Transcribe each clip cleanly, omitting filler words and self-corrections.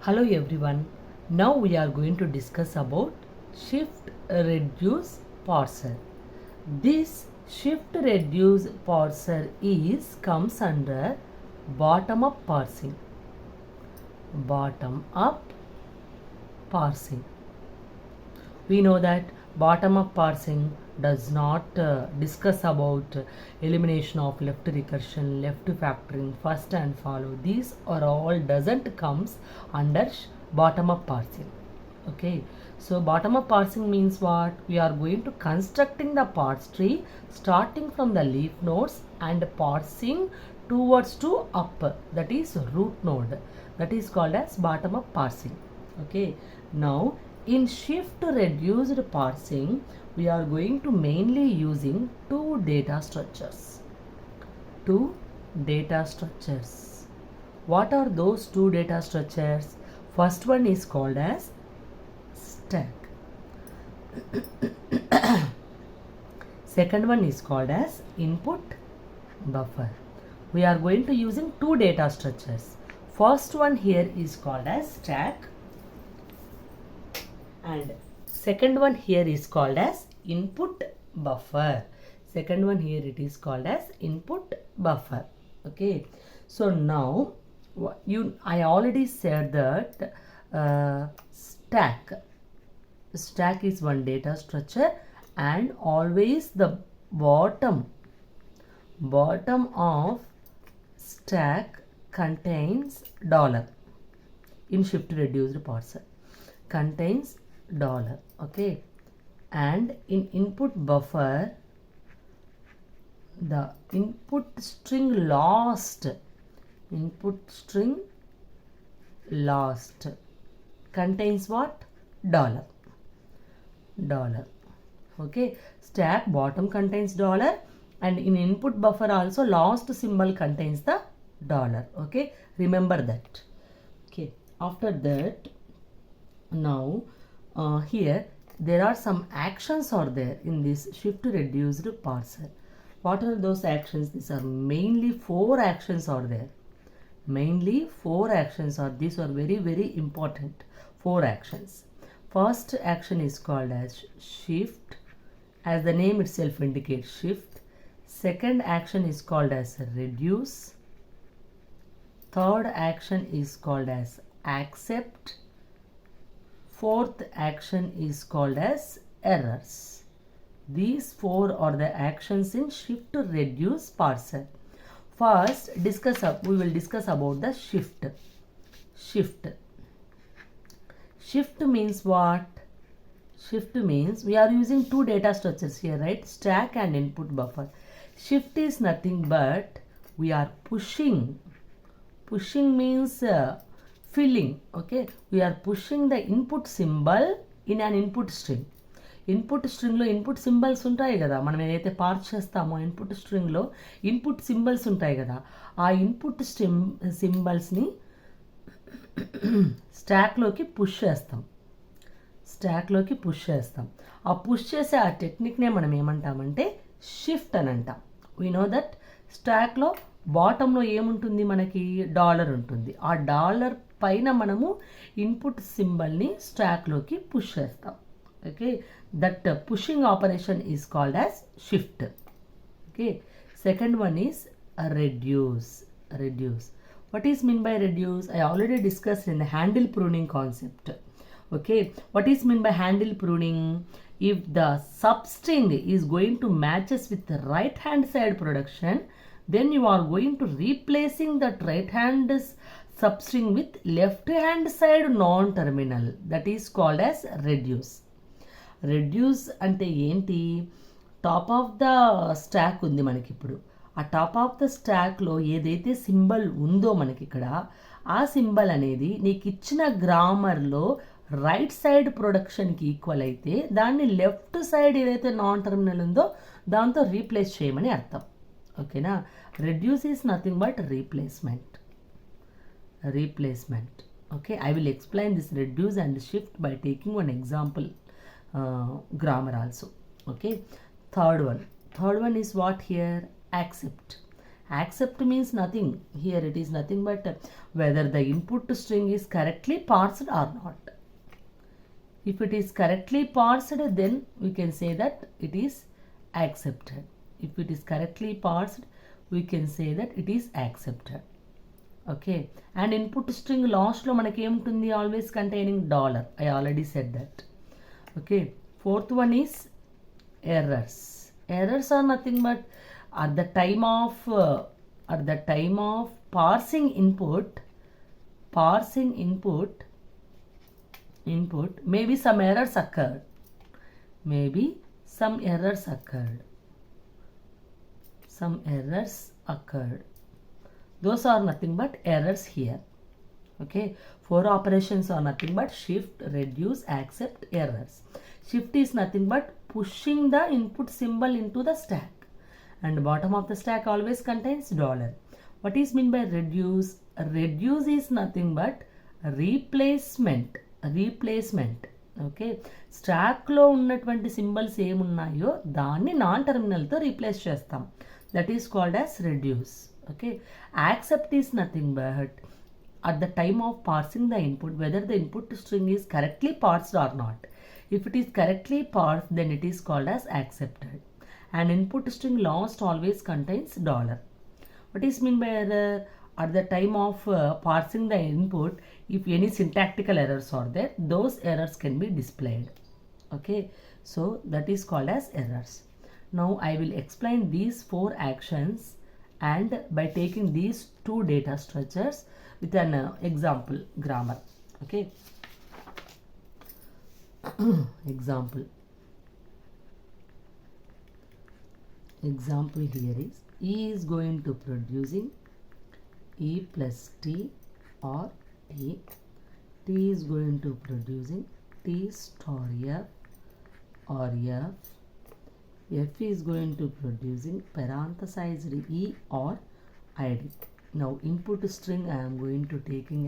Hello everyone. Now we are going to discuss about shift reduce parser. This shift reduce parser is comes under bottom up parsing. Bottom up parsing. We know that bottom up parsing does not discuss about elimination of left recursion, left factoring, first and follow. These are all doesn't comes under bottom up parsing. Okay, so bottom up parsing means what? We are going to constructing the parse tree starting from the leaf nodes and parsing towards to up, that is root node, that is called as bottom up parsing. Okay, now in shift reduced parsing we are going to mainly using two data structures. What are those two data structures? First one is called as stack. Second one is called as input buffer. We are going to using two data structures. First one here is called as stack and second one here is called as input buffer. Second one here it is called as input buffer. Okay, so now I already said that stack is one data structure and always the bottom of stack contains dollar. In shift reduced parser contains dollar. Okay, and in input buffer the input string lost contains what? Dollar. Okay, stack bottom contains dollar and in input buffer also last symbol contains the dollar. Okay, remember that. Okay, after that now here there are some actions are there in this shift reduced parser. What are those actions? These are mainly four actions are there. These are very important. Four actions. First action is called as shift, as the name itself indicates, shift. Second action is called as reduce. Third action is called as accept. Fourth action is called as errors. These four are the actions in shift to reduce parser. First we will discuss about the shift. Shift means what? Shift means we are using two data structures here, right? Stack and input buffer. Shift is nothing but we are pushing means filling. Okay, we are pushing the input symbol in an input string. Input స్ట్రింగ్లో input symbols ఉంటాయి కదా, మనం ఏదైతే పార్స్ చేస్తామో input స్ట్రింగ్లో input symbols ఉంటాయి కదా, ఆ ఇన్పుట్ సింబల్స్ని స్టాక్లోకి పుష్ చేస్తాం. ఆ పుష్ చేసే ఆ టెక్నిక్నే మనం ఏమంటామంటే షిఫ్ట్ అని అంటాం. వీ నో దట్ స్టాక్లో బాటంలో ఏముంటుంది, మనకి డాలర్ ఉంటుంది. ఆ డాలర్ పైన మనము ఇన్పుట్ సింబల్ని స్టాక్లోకి పుష్ చేస్తాం. Okay, that pushing operation is called as shift. Okay, second one is reduce. What is mean by reduce? I already discussed in the handle pruning concept. Okay, what is mean by handle pruning? If the substring is going to matches with the right hand side production, then you are going to replacing that right hand substring with left hand side non-terminal. That is called as reduce. Reduce అంటే ఏంటి? Top of the stock ఉంది మనకి. ఇప్పుడు ఆ top of the స్టాక్లో ఏదైతే symbol ఉందో మనకి ఇక్కడ, ఆ సింబల్ అనేది నీకు ఇచ్చిన గ్రామర్లో రైట్ సైడ్ ప్రొడక్షన్కి ఈక్వల్ అయితే దాన్ని లెఫ్ట్ సైడ్ ఏదైతే నాన్ టర్మినల్ ఉందో దాంతో రీప్లేస్ చేయమని అర్థం. ఓకేనా? Reduce is nothing but replacement. Okay, I will explain this reduce and shift by taking one example grammar also. Okay, third one is what here? Accept. Accept means nothing. Here it is nothing but whether the input string is correctly parsed or not. If it is correctly parsed, then we can say that it is accepted. If it is correctly parsed, we can say that it is accepted. Okay, and input string last lo manaki em untundi, always containing dollar. I already said that. Okay, fourth one is errors. Errors are nothing but at the time of parsing input, maybe some errors occurred. Those are nothing but errors here. Okay, 4 operations are nothing but shift, reduce, accept, errors. Shift is nothing but pushing the input symbol into the stack, and bottom of the stack always contains dollar. What is meant by reduce? Reduce is nothing but replacement. Okay, stack లో ఉన్నటువంటి symbols ఏమున్నాయో దాన్ని non terminal తో replace చేస్తాం. That is called as reduce. Okay, accept is nothing but at the time of parsing the input, whether the input string is correctly parsed or not. If it is correctly parsed, then it is called as accepted. And input string last always contains dollar. What is meant by error? At the time of parsing the input, if any syntactical errors are there, those errors can be displayed. Okay, so that is called as errors. Now I will explain these 4 actions, and by taking these 2 data structures with an example grammar. Okay, example here is E is going to producing E plus T or T. T is going to producing T star F or F. F is going to producing parenthesized E or ID. Now input string I am going to taking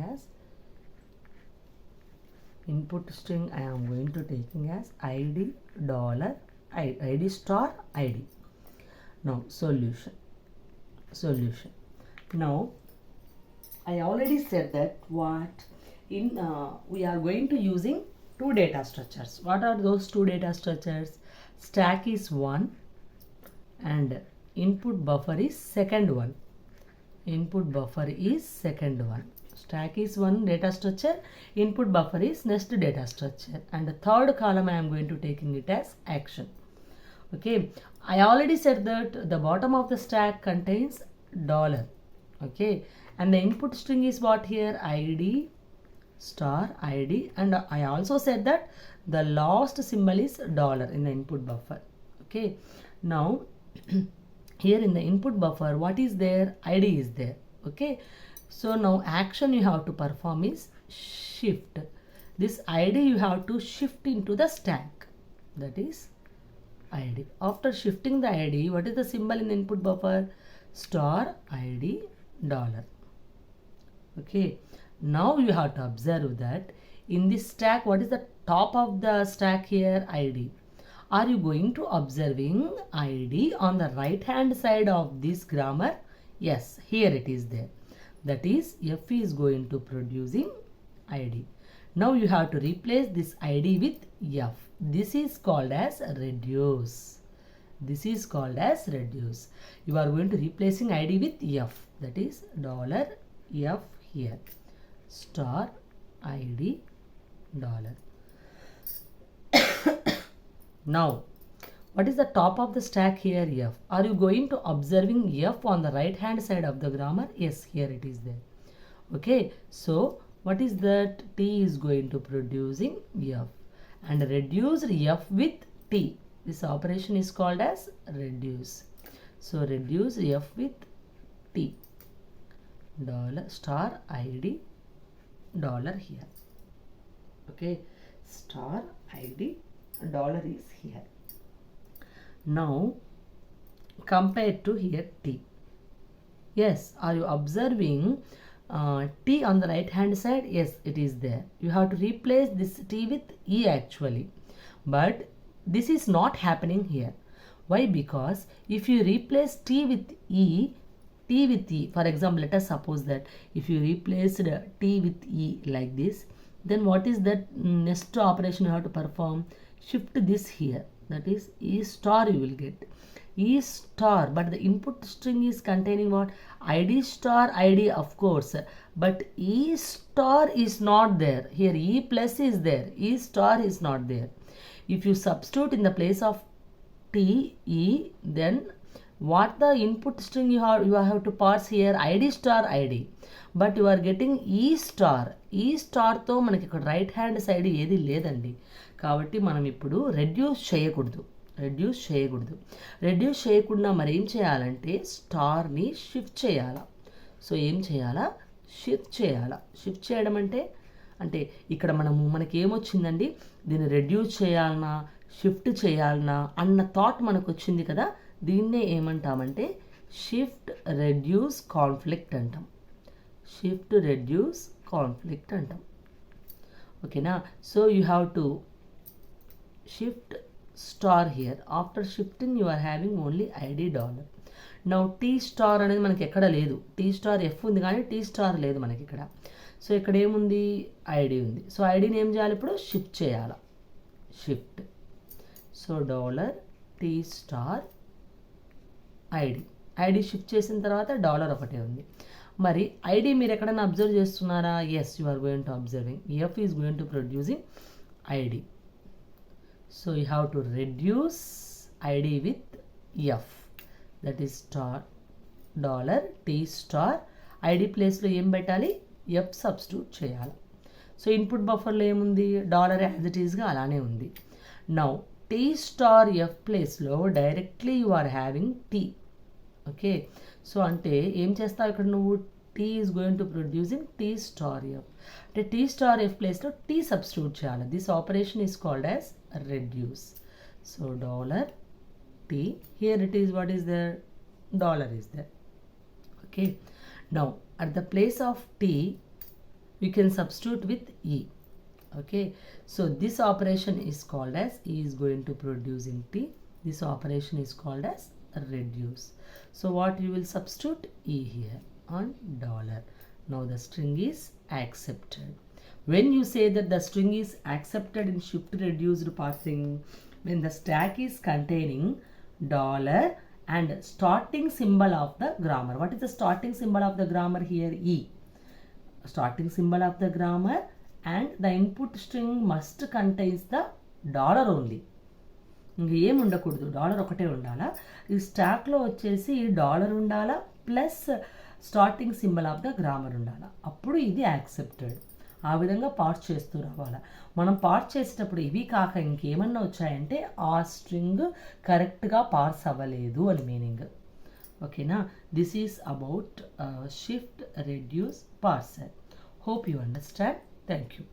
as ID dollar ID star ID. Now solution. Now I already said that we are going to using 2 data structures. What are those 2 data structures? Stack is one and input buffer is second one. Stack is one data structure, input buffer is next data structure, and the third column I am going to taking it as action. Okay, I already said that the bottom of the stack contains dollar. Okay, and the input string is what here? ID star ID, and I also said that the last symbol is dollar in the input buffer. Okay, now here in the input buffer, what is there? ID is there. Okay, so now action you have to perform is shift. This ID you have to shift into the stack, that is ID. After shifting the ID, what is the symbol in the input buffer? Star ID dollar. Okay, now you have to observe that in this stack, what is the top of the stack here? ID. Are you going to observing ID on the right hand side of this grammar? Yes, here it is there. That is F is going to producing ID. Now you have to replace this ID with F. This is called as reduce. You are going to replacing ID with F, that is dollar F here, star ID dollar. Now what is the top of the stack here? F. Are you going to observing F on the right hand side of the grammar? Yes, here it is there. Okay, so what is that? T is going to producing F, and reduce F with T. This operation is called as reduce. So reduce F with T, dollar star ID dollar here. Okay, star ID dollar is here. Now compare to here T. Yes, are you observing T on the right hand side? Yes, it is there. You have to replace this T with E actually, but this is not happening here. Why? Because if you replace T with E, T T with E. For example, let us suppose that if you replaced T with E like this, then what is that next operation you have to perform? Shift this here. That is E star you will get. E star, but the input string is containing what? ID star ID, of course, but E star is not there. Here E plus is there. E star is not there. If you substitute in the place of T, E, then what the input string you have to parse here? ID star ID. But you are getting E star. E star తో మనకి ఇక్కడ right hand side ఏది లేదండి. కాబట్టి మనం ఇప్పుడు reduce చేయకూడదు. Reduce చేయకుండా మరి ఏం చేయాలంటే స్టార్ని షిఫ్ట్ చేయాలా. సో ఏం చేయాలా? షిఫ్ట్ చేయాలా. షిఫ్ట్ చేయడం అంటే ఇక్కడ మనకి ఏమొచ్చిందండి, దీన్ని రెడ్యూస్ చేయాలన్నా షిఫ్ట్ చేయాలన్నా అన్న థాట్ మనకు వచ్చింది కదా. దీన్నే ఏమంటామంటే షిఫ్ట్ రెడ్యూస్ కాన్ఫ్లిక్ట్ అంటాం. షిఫ్ట్ రెడ్యూస్ కాన్ఫ్లిక్ట్ అంటాం. ఓకేనా. So you have to shift star here. After shifting you are having only ID dollar. Now T star అనేది మనకి ఎక్కడ లేదు. టీ స్టార్ ఎఫ్ ఉంది కానీ టీ స్టార్ లేదు మనకి ఇక్కడ. సో ఇక్కడ ఏముంది? ఐడి ఉంది. సో ఐడిని ఏం చేయాలి ఇప్పుడు? షిఫ్ట్ చేయాలి. Shift. So dollar T star ID shift చేసిన తర్వాత డాలర్ ఒకటే ఉంది. మరి ఐడి మీరు ఎక్కడైనా అబ్జర్వ్ చేస్తున్నారా? Yes, you are going to observing. F is going to producing ID. So you have to reduce ID with F, that is star dollar T star. ID ప్లేస్లో ఏం పెట్టాలి? ఎఫ్ సబ్స్టిట్యూట్ చేయాలి. So input బఫర్లో ఏముంది? Dollar as it ఈస్గా అలానే ఉంది. Now T star F ప్లేస్లో directly you are having T. Okay. So అంటే ఏం చేస్తావు ఇక్కడ నువ్వు? T is going to producing tea star F. అంటే టీ స్టార్ ఎఫ్ ప్లేస్లో టీ సబ్స్టిట్యూట్ చేయాలి. This operation is called as reduce. So dollar T, here it is what is there? Dollar is there. Okay. Now at the place of T, we can substitute with E. Okay. So this operation is called as E is going to produce in T. This operation is called as reduce. So what you will substitute? E here on dollar. Now the string is accepted. When you say that the string is accepted in shift reduced parsing, when the stack is containing dollar and starting symbol of the grammar. What is the starting symbol of the grammar here? E. Starting symbol of the grammar, and the input string must contains the dollar only. ఇంక ఏం ఉండకూడదు, dollar ఒకటే ఉండాలా. ఈ స్టాక్లో వచ్చేసి dollar ఉండాలా plus starting symbol of the grammar ఉండాలా. అప్పుడు ఇది యాక్సెప్టెడ్. ఆ విధంగా పార్ట్ చేస్తూ రావాలా. మనం పార్ట్ చేసేటప్పుడు ఇవి కాక ఇంకేమన్నా వచ్చాయంటే ఆ స్ట్రింగ్ కరెక్ట్గా పార్స్ అవ్వలేదు అని మీనింగ్. ఓకేనా. This is about shift reduce parser. Hope you understand. Thank you.